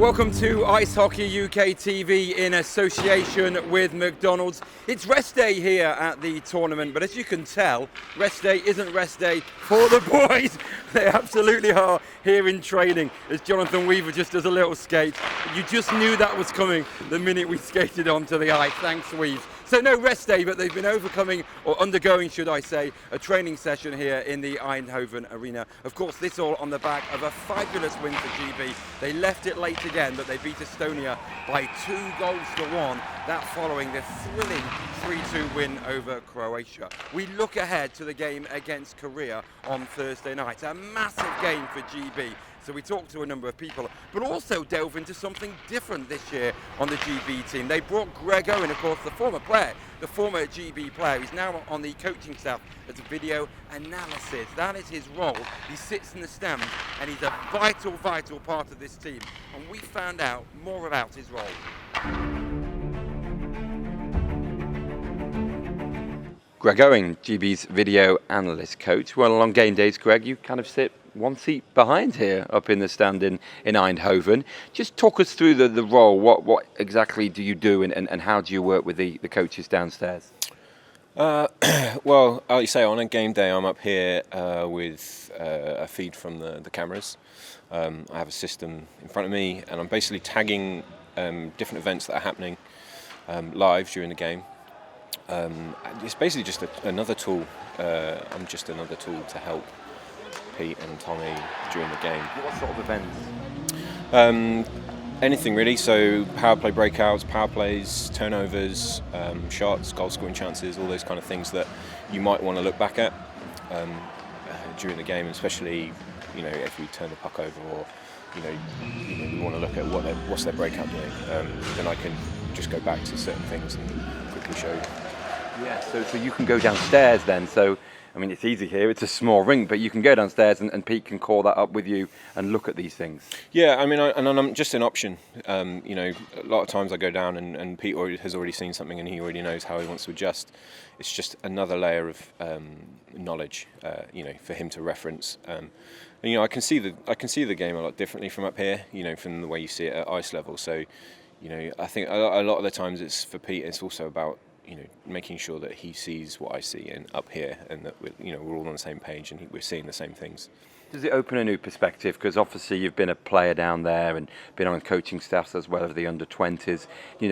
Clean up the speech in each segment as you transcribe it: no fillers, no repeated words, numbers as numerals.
Welcome to Ice Hockey UKTV in association with McDonald's. It's rest day here at the tournament, but as you can tell, rest day isn't rest day for the boys. They absolutely are here in training as Jonathan Weaver just does a little skate. You just knew that was coming the minute we skated onto the ice. Thanks, Weaves. So no rest day, but they've been overcoming, or undergoing, should I say, a training session here in the Eindhoven arena. Of course, this all on the back of a fabulous win for GB. They left it late again, but they beat Estonia by 2-1. That following the thrilling 3-2 win over Croatia. We look ahead to the game against Korea on Thursday night. A massive game for GB. So we talked to a number of people, but also delve into something different this year on the GB team. They brought Greg Owen, of course, the former GB player. He's now on the coaching staff as a video analysis. That is his role. He sits in the stands and he's a vital part of this team. And we found out more about his role. Greg Owen, GB's video analyst coach. Well, on game days, Greg, you kind of sit one seat behind here up in the stand in Eindhoven. Just talk us through the role. What exactly do you do and how do you work with the coaches downstairs? Well, like you say, on a game day I'm up here with a feed from the cameras. I have a system in front of me and I'm basically tagging different events that are happening live during the game. It's basically just another tool. I'm just another tool to help Pete and Tommy during the game. What sort of events? Anything really, so power play breakouts, power plays, turnovers, shots, goal scoring chances, all those kind of things that you might want to look back at during the game, especially if we turn the puck over or we want to look at what's their breakout doing. Then I can just go back to certain things and quickly show you. Yeah, so you can go downstairs then. So I mean, it's easy here, it's a small rink, but you can go downstairs and Pete can call that up with you and look at these things. Yeah, I mean, I'm just an option. A lot of times I go down and Pete has already seen something and he already knows how he wants to adjust. It's just another layer of knowledge, for him to reference. I can see the game a lot differently from up here, from the way you see it at ice level. So, I think a lot of the times it's for Pete, it's also about making sure that he sees what I see up here, and that we're all on the same page and we're seeing the same things. Does it open a new perspective? Because obviously you've been a player down there and been on coaching staffs as well as the under-20s.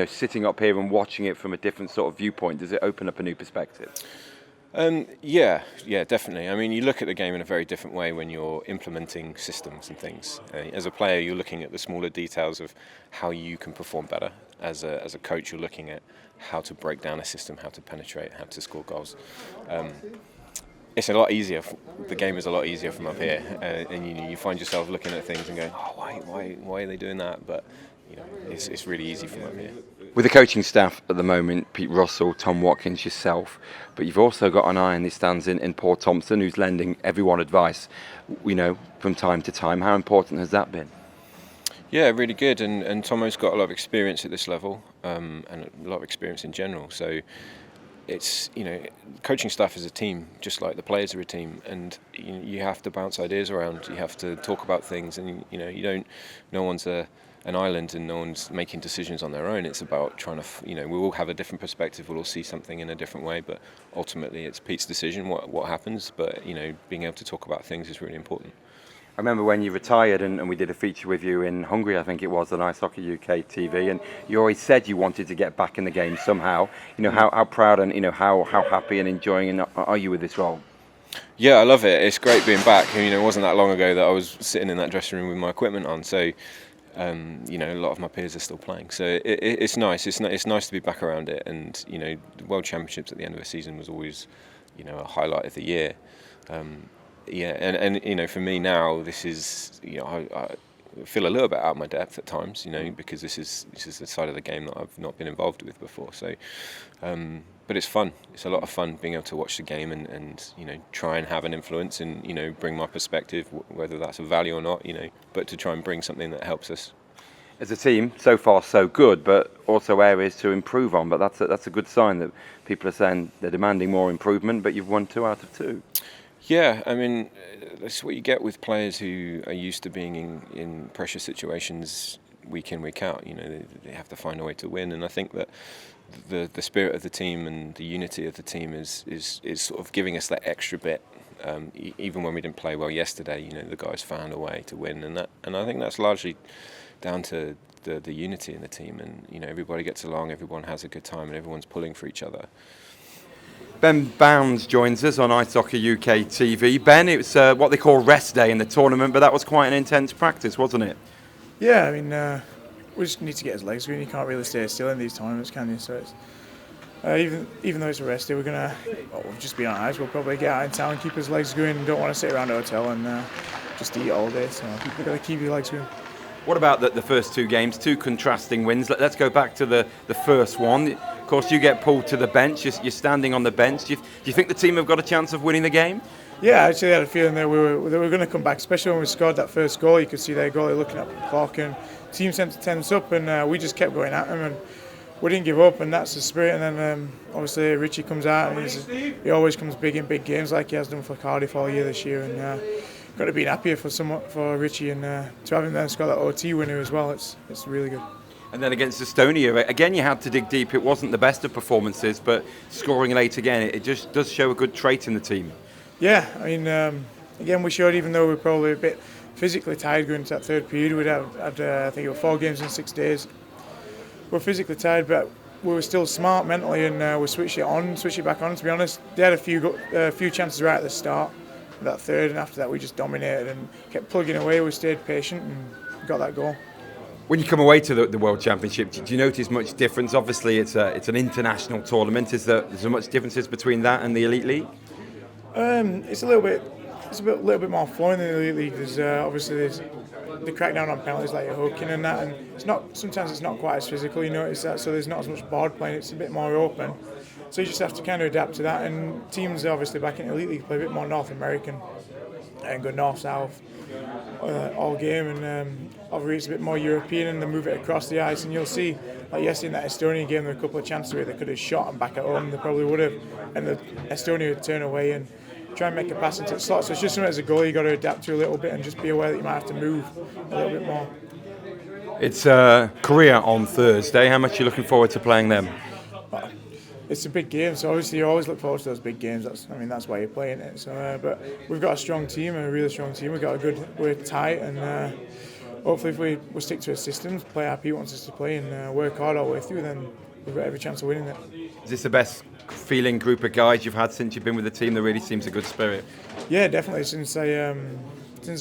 Sitting up here and watching it from a different sort of viewpoint, does it open up a new perspective? Yeah, definitely. I mean, you look at the game in a very different way when you're implementing systems and things. As a player, you're looking at the smaller details of how you can perform better. As a coach, you're looking at how to break down a system, how to penetrate, how to score goals. It's a lot easier. The game is a lot easier from up here, and you find yourself looking at things and going, "Oh, why are they doing that?" But it's really easy from up here. With the coaching staff at the moment, Pete Russell, Tom Watkins, yourself, but you've also got an eye in the stands in Paul Thompson, who's lending everyone advice, from time to time. How important has that been? Yeah, really good, and Tomo's got a lot of experience at this level, and a lot of experience in general. So it's coaching staff is a team, just like the players are a team, and you have to bounce ideas around. You have to talk about things, and no one's an island, and no one's making decisions on their own. It's about trying to, we all have a different perspective. We'll all see something in a different way, but ultimately it's Pete's decision what happens. But being able to talk about things is really important. I remember when you retired and we did a feature with you in Hungary, I think it was, on Ice Hockey UKTV, and you always said you wanted to get back in the game somehow. How proud and how happy and enjoying are you with this role? Yeah, I love it. It's great being back. It wasn't that long ago that I was sitting in that dressing room with my equipment on, so a lot of my peers are still playing. So it's nice. It's nice to be back around it, and the World Championships at the end of the season was always a highlight of the year. And for me now, this is I feel a little bit out of my depth at times, because this is the side of the game that I've not been involved with before. So, but it's fun. It's a lot of fun being able to watch the game and try and have an influence and bring my perspective, whether that's of value or not, but to try and bring something that helps us. As a team, so far so good, but also areas to improve on. But that's a good sign that people are saying they're demanding more improvement. But you've won 2 out of 2. Yeah, I mean, that's what you get with players who are used to being in pressure situations week in, week out. They have to find a way to win, and I think that the spirit of the team and the unity of the team is sort of giving us that extra bit. Even when we didn't play well yesterday, the guys found a way to win, and I think that's largely down to the unity in the team, and everybody gets along, everyone has a good time, and everyone's pulling for each other. Ben Bowns joins us on IHUKTV. Ben, it was what they call rest day in the tournament, but that was quite an intense practice, wasn't it? Yeah, I mean, we just need to get his legs going. You can't really stay still in these tournaments, can you? So it's, even though it's a rest day, we'll just be on ice. We'll probably get out in town, keep his legs going. Don't want to sit around the hotel and just eat all day. So you've got to keep your legs going. What about the first two games, two contrasting wins? Let's go back to the first one. Of course, you get pulled to the bench. You're standing on the bench. Do you think the team have got a chance of winning the game? Yeah, I actually had a feeling that we were going to come back, especially when we scored that first goal. You could see their goalie looking at the clock, and the team seemed to tense up, and we just kept going at them, and we didn't give up, and that's the spirit. And then obviously Richie comes out, and he always comes big in big games like he has done for Cardiff all year this year, and got to be happier for Richie, and to have him then score that OT winner as well. It's really good. And then against Estonia, again, you had to dig deep. It wasn't the best of performances, but scoring late again, it just does show a good trait in the team. Yeah, I mean, again, we showed, even though we were probably a bit physically tired going into that third period, we'd had I think it was 4 games in 6 days. We were physically tired, but we were still smart mentally, and we switched it back on, to be honest. They had a few chances right at the start of that third, and after that we just dominated and kept plugging away. We stayed patient and got that goal. When you come away to the World Championship, do you notice much difference? Obviously, it's an international tournament. Is there much differences between that and the Elite League? It's a little bit more flowing than the Elite League. There's obviously the crackdown on penalties like your hooking and that, and sometimes it's not quite as physical. You notice that, so there's not as much board playing. It's a bit more open. So you just have to kind of adapt to that. And teams obviously back in the Elite League play a bit more North American and go north-south all game, and over it's a bit more European, and they move it across the ice. And you'll see, like yesterday in that Estonia game, there were a couple of chances where they could have shot and back at home. They probably would have, and the Estonia would turn away and try and make a pass into the slot. So it's just something as a goalie you got to adapt to a little bit, and just be aware that you might have to move a little bit more. It's Korea on Thursday. How much are you looking forward to playing them? It's a big game, so obviously you always look forward to those big games. That's why you're playing it. So, but we've got a strong team, a really strong team. We're tight, and hopefully if we stick to our systems, play how Pete wants us to play, and work hard all the way through, then we've got every chance of winning it. Is this the best feeling group of guys you've had since you've been with the team? There really seems a good spirit. Yeah, definitely. Since I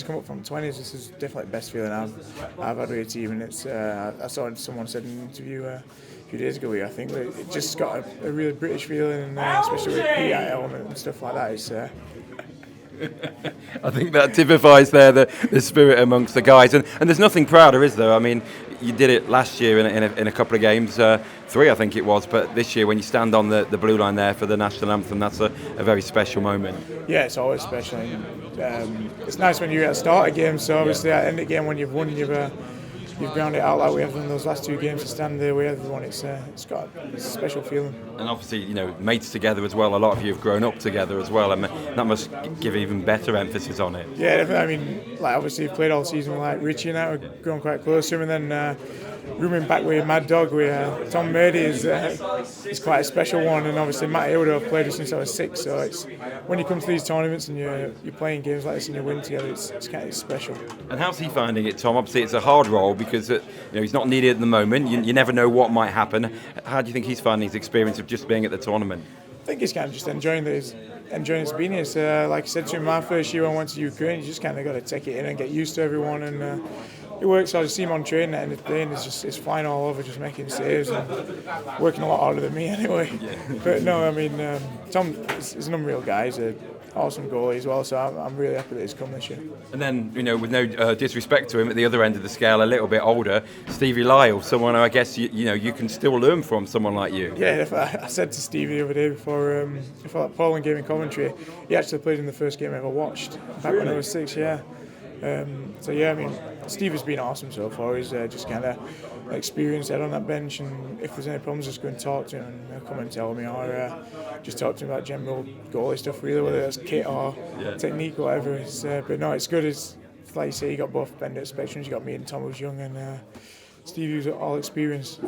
come up from 20s, this is definitely the best feeling I've had with a team, and it's I saw someone said in an interview a few days ago, I think, that it just got a really British feeling, and especially with PI element and stuff like that. It's I think that typifies there the spirit amongst the guys, and there's nothing prouder, is there? I mean, you did it last year in a couple of games, 3 I think it was, but this year when you stand on the blue line there for the national anthem, that's a very special moment. Yeah, it's always special. It's nice when you're at the start of games, so obviously at the end of the game when you've won, you've ground it out like we have done those last 2 games to stand there with everyone. It's got a special feeling. And obviously, mates together as well. A lot of you have grown up together as well, and that must give even better emphasis on it. Yeah, definitely. I mean, like obviously you've played all season with Richie and that. We've grown quite close to him, and then rooming back with Mad Dog, with Tom Murdy is quite a special one, and obviously Matt Hilda, I've played with since I was 6. So it's when you come to these tournaments and you're playing games like this and you win together, it's kind of special. And how's he finding it, Tom? Obviously, it's a hard role because he's not needed at the moment. You never know what might happen. How do you think he's finding his experience of just being at the tournament? I think he's kind of just enjoying his being here. Like I said to him, my first year when I went to Ukraine, you just kind of got to take it in and get used to everyone, and it works. So I just see him on training at the end of the day, and he's flying all over, just making saves and working a lot harder than me anyway. Yeah. But no, I mean, Tom is an unreal guy. He's an awesome goalie as well, so I'm really happy that he's come this year. And then, with no disrespect to him, at the other end of the scale, a little bit older, Stevie Lyle, someone I guess you can still learn from, someone like you. Yeah, I said to Stevie the other day before that Poland game in Coventry, he actually played in the first game I ever watched back when I was 6. Yeah. So yeah, I mean, Steve has been awesome so far. He's just kind of experienced head on that bench, and if there's any problems, just go and talk to him, and he'll come and tell me, or just talk to him about general goalie stuff, really, whether that's kit or technique, or whatever. But no, it's good. It's like you say, you got both end of spectrums. You got me and Tom who's young, and Steve Hughes all experienced.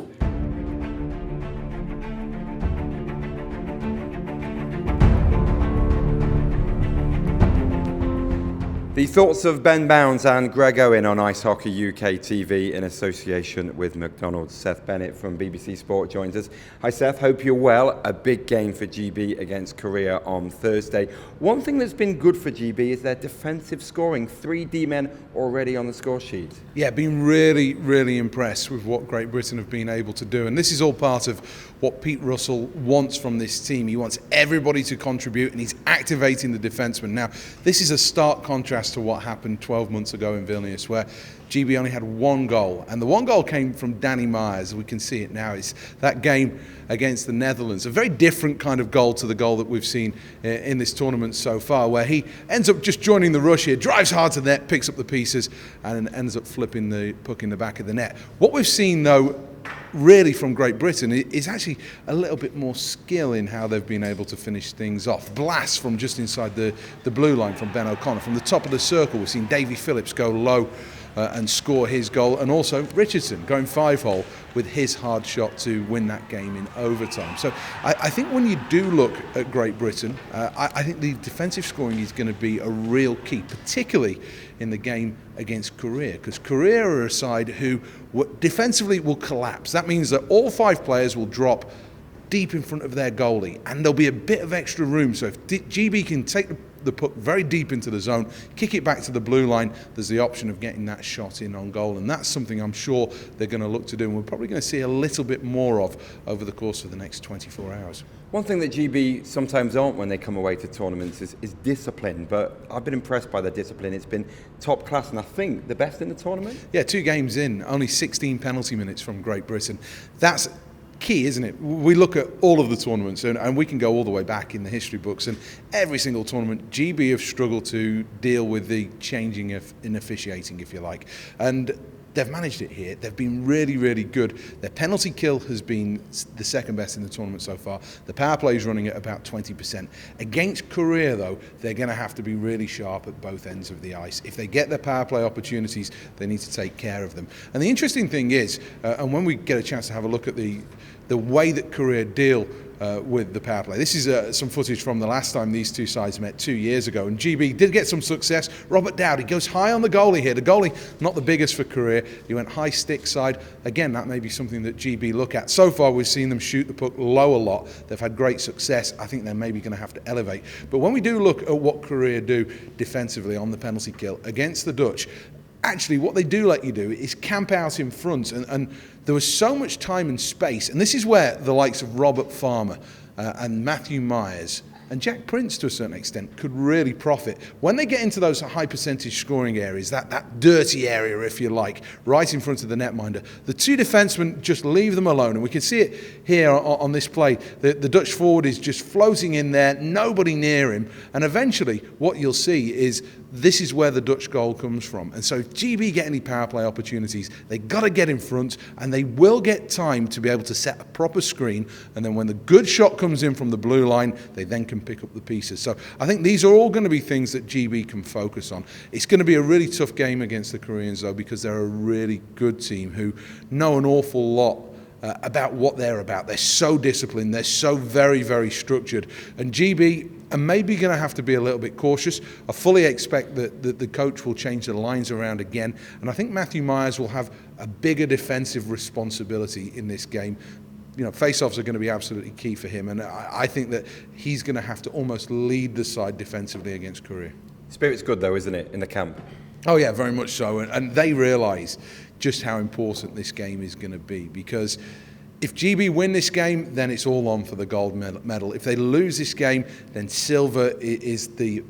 The thoughts of Ben Bowns and Greg Owen on Ice Hockey UK TV in association with McDonald's. Seth Bennett from BBC Sport joins us. Hi Seth, hope you're well. A big game for GB against Korea on Thursday. One thing that's been good for GB is their defensive scoring. 3 D-men already on the score sheet. Yeah, been really, really impressed with what Great Britain have been able to do. And this is all part of what Pete Russell wants from this team. He wants everybody to contribute, and he's activating the defensemen. Now, this is a stark contrast to what happened 12 months ago in Vilnius, where GB only had 1 goal, and the 1 goal came from Danny Myers. We can see it now. It's that game against the Netherlands, a very different kind of goal to the goal that we've seen in this tournament so far, where he ends up just joining the rush here, drives hard to the net, picks up the pieces, and ends up flipping the puck in the back of the net. What we've seen, though, really from Great Britain is actually a little bit more skill in how they've been able to finish things off. Blasts from just inside the blue line from Ben O'Connor. From the top of the circle, we've seen Davy Phillips go low and score his goal, and also Richardson going 5-hole with his hard shot to win that game in overtime. So I think when you do look at Great Britain, I think the defensive scoring is going to be a real key, particularly in the game against Korea, because Korea are a side who defensively will collapse. That means that all 5 players will drop deep in front of their goalie, and there'll be a bit of extra room. So if GB can take the puck very deep into the zone, kick it back to the blue line, there's the option of getting that shot in on goal, and that's something I'm sure they're going to look to do, and we're probably going to see a little bit more of over the course of the next 24 hours. One thing that GB sometimes aren't when they come away to tournaments is discipline, but I've been impressed by their discipline. It's been top class, and I think the best in the tournament. Yeah, 2 games in, only 16 penalty minutes from Great Britain. That's key, isn't it? We look at all of the tournaments, and we can go all the way back in the history books, and every single tournament GB have struggled to deal with the changing in officiating, if you like, and they've managed it here. They've been really, really good. Their penalty kill has been the second best in the tournament so far. The power play is running at about 20%. Against Korea, though, they're going to have to be really sharp at both ends of the ice. If they get their power play opportunities, they need to take care of them. And the interesting thing is, and when we get a chance to have a look at the way that Korea deal with the power play. This is some footage from the last time these 2 sides met 2 years ago, and GB did get some success. Robert Dowdy goes high on the goalie here. The goalie, not the biggest for Korea. He went high stick side. Again, that may be something that GB look at. So far, we've seen them shoot the puck low a lot. They've had great success. I think they're maybe going to have to elevate. But when we do look at what Korea do defensively on the penalty kill against the Dutch, actually what they do let you do is camp out in front, and there was so much time and space, and this is where the likes of Robert Farmer and Matthew Myers and Jack Prince to a certain extent could really profit. When they get into those high percentage scoring areas, that dirty area, if you like, right in front of the netminder, the 2 defensemen just leave them alone, and we can see it here on this play. The Dutch forward is just floating in there, nobody near him, and eventually what you'll see is this is where the Dutch goal comes from. And so if GB get any power play opportunities, they've got to get in front, and they will get time to be able to set a proper screen, and then when the good shot comes in from the blue line, they then can pick up the pieces. So I think these are all going to be things that GB can focus on. It's going to be a really tough game against the Koreans, though, because they're a really good team who know an awful lot about what they're about. They're so disciplined, they're so very, very structured, and GB are maybe going to have to be a little bit cautious. I fully expect that the coach will change the lines around again, and I think Matthew Myers will have a bigger defensive responsibility in this game. You know, face-offs are going to be absolutely key for him, and I think that he's going to have to almost lead the side defensively against Korea. Spirit's good though, isn't it, in the camp? Oh yeah, very much so, and they realise just how important this game is going to be, because if GB win this game, then it's all on for the gold medal. If they lose this game, then silver is the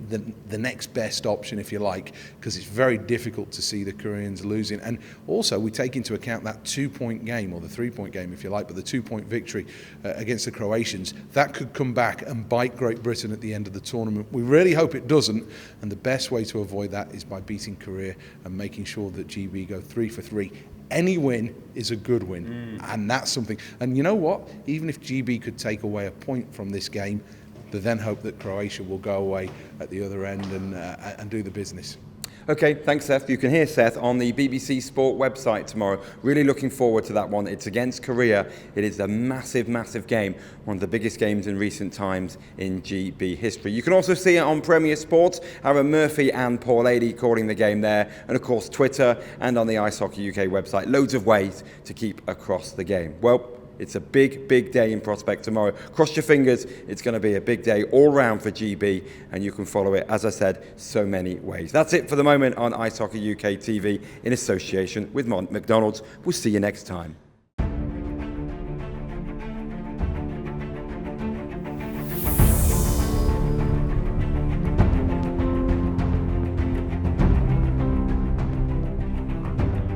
next best option, if you like, because it's very difficult to see the Koreans losing. And also, we take into account that 2-point game, or the 3-point game, if you like, but the 2-point victory against the Croatians. That could come back and bite Great Britain at the end of the tournament. We really hope it doesn't, and the best way to avoid that is by beating Korea and making sure that GB go 3 for 3. Any win is a good win, and that's something. And you know what? Even if GB could take away a point from this game, they then hope that Croatia will go away at the other end and do the business. Okay, thanks, Seth. You can hear Seth on the BBC Sport website tomorrow. Really looking forward to that one. It's against Korea. It is a massive, massive game. One of the biggest games in recent times in GB history. You can also see it on Premier Sports. Aaron Murphy and Paul Adey calling the game there. And of course, Twitter and on the Ice Hockey UK website. Loads of ways to keep across the game. Well, it's a big, big day in prospect tomorrow. Cross your fingers, it's going to be a big day all round for GB, and you can follow it, as I said, so many ways. That's it for the moment on Ice Hockey UK TV in association with McDonald's. We'll see you next time.